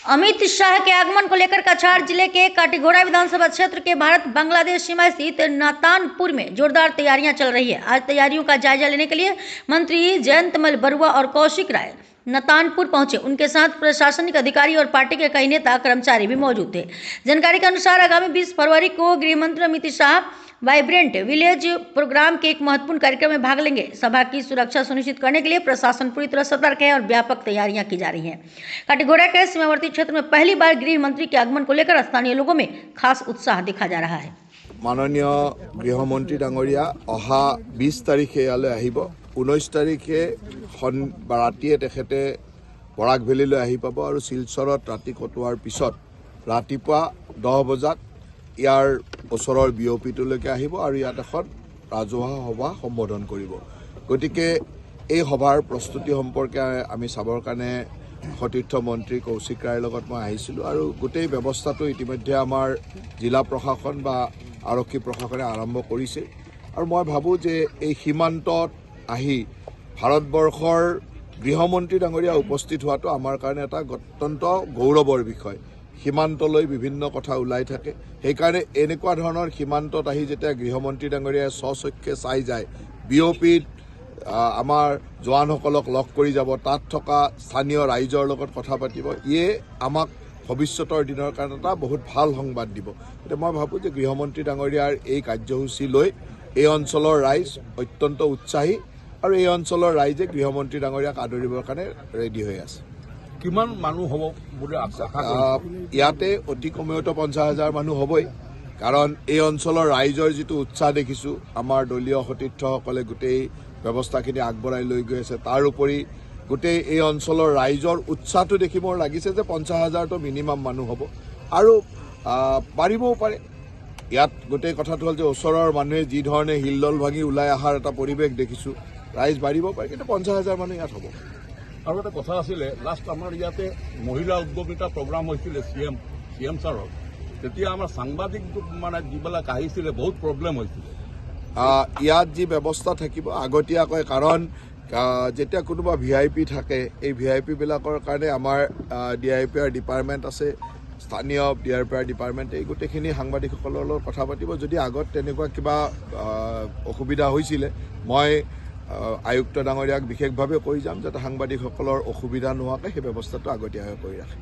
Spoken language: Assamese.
अमित शाह के आगमन को लेकर कछार जिले के काटीघोड़ा विधानसभा क्षेत्र के भारत बांग्लादेश सीमा स्थित नातानपुर में जोरदार तैयारियां चल रही है। आज तैयारियों का जायजा लेने के लिए मंत्री जयंतमल बरुआ और कौशिक राय नातानपुर पहुंचे। उनके साथ प्रशासनिक अधिकारी और पार्टी के कई नेता कर्मचारी भी मौजूद थे। जानकारी के अनुसार आगामी 20 फरवरी को गृह मंत्री Amit Shah vibrant village programme के एक महत्वपूर्ण कार्यक्रम में भाग लेंगे। सभा की सुरक्षा सुनिश्चित करने के लिए प्रशासन पूरी तरह सतर्क है और व्यापक तैयारियां की जा रही हैं। काटीघोड़ा के सीमावर्ती क्षेत्र में पहली बार गृह मंत्री के आगमन को लेकर स्थानीय लोगों में खास उत्साह देखा जा रहा है। माननीय गृहमंत्री डांगरिया अहा 20 तारिखे याले आहिब। 19 तारिखे रातिये तेखेते बराक भेलीলৈ आहि पाब और शिलचरत राति कटोৱাৰ পিছত रातिपुৱা 10 बजात ইয়াৰ ওচৰৰ বিঅপিটোলৈকে আহিব আৰু ইয়াত এখন ৰাজহুৱা সভা সম্বোধন কৰিব। গতিকে এই সভাৰ প্ৰস্তুতি সম্পৰ্কে আমি চাবৰ কাৰণে সতীৰ্থ মন্ত্ৰী কৌশিক ৰায়ৰ লগত মই আহিছিলোঁ আৰু গোটেই ব্যৱস্থাটো ইতিমধ্যে আমাৰ জিলা প্ৰশাসন বা আৰক্ষী প্ৰশাসনে আৰম্ভ কৰিছে আৰু মই ভাবোঁ যে এই সীমান্তত আহি ভাৰতবৰ্ষৰ গৃহমন্ত্ৰী ডাঙৰীয়া উপস্থিত হোৱাটো আমাৰ কাৰণে এটা অত্যন্ত গৌৰৱৰ বিষয়। সীমান্তলৈ বিভিন্ন কথা ওলাই থাকে, সেইকাৰণে এনেকুৱা ধৰণৰ সীমান্তত আহি যেতিয়া গৃহমন্ত্ৰী ডাঙৰীয়াই স্বচক্ষে চাই যায়, বিঅপিত আমাৰ জোৱানসকলক লগ কৰি যাব, তাত থকা স্থানীয় ৰাইজৰ লগত কথা পাতিব, ইয়ে আমাক ভৱিষ্যতৰ দিনৰ কাৰণে এটা বহুত ভাল সংবাদ দিব। গতিকে মই ভাবোঁ যে গৃহমন্ত্ৰী ডাঙৰীয়াৰ এই কাৰ্যসূচী লৈ এই অঞ্চলৰ ৰাইজ অত্যন্ত উৎসাহী আৰু এই অঞ্চলৰ ৰাইজে গৃহমন্ত্ৰী ডাঙৰীয়াক আদৰিবৰ কাৰণে ৰেডি হৈ আছে। কিমান মানুহ হ'ব বুলি আশা ইয়াতে অতি কমেওতো 50,000 মানুহ হ'বই, কাৰণ এই অঞ্চলৰ ৰাইজৰ যিটো উৎসাহ দেখিছোঁ, আমাৰ দলীয় সতীৰ্থসকলে গোটেই ব্যৱস্থাখিনি আগবঢ়াই লৈ গৈ আছে। তাৰ উপৰি গোটেই এই অঞ্চলৰ ৰাইজৰ উৎসাহটো দেখি মোৰ লাগিছে যে 50,000টো মিনিমাম মানুহ হ'ব আৰু বাঢ়িবও পাৰে। ইয়াত গোটেই কথাটো হ'ল যে ওচৰৰ মানুহে যি ধৰণে হিলদল ভাঙি ওলাই অহাৰ এটা পৰিৱেশ দেখিছোঁ, ৰাইজ বাঢ়িব পাৰে, কিন্তু 50,000 মানুহ ইয়াত হ'ব। আৰু এটা কথা আছিলে, লাষ্ট আমাৰ ইয়াতে মহিলা উদ্যমিতা প্ৰগ্ৰাম হৈছিলে চিএম ছাৰৰ, তেতিয়া আমাৰ সাংবাদিক মানে যিবিলাক আহিছিলে বহুত প্ৰব্লেম হৈছিলে। ইয়াত যি ব্যৱস্থা থাকিব আগতীয়াকৈ, কাৰণ যেতিয়া কোনোবা VIP থাকে, এই VIPবিলাকৰ কাৰণে আমাৰ DIPR ডিপাৰ্টমেণ্ট আছে, স্থানীয় DIPR ডিপাৰ্টমেণ্ট, এই গোটেইখিনি সাংবাদিকসকলৰ লগত কথা পাতিব। যদি আগত তেনেকুৱা কিবা অসুবিধা হৈছিলে, মই আয়ুক্ত ডাঙৰীয়াক বিশেষভাৱে কৈ যাম যাতে সাংবাদিকসকলৰ অসুবিধা নোহোৱাকৈ সেই ব্যৱস্থাটো আগতীয়াকৈ কৰি ৰাখে।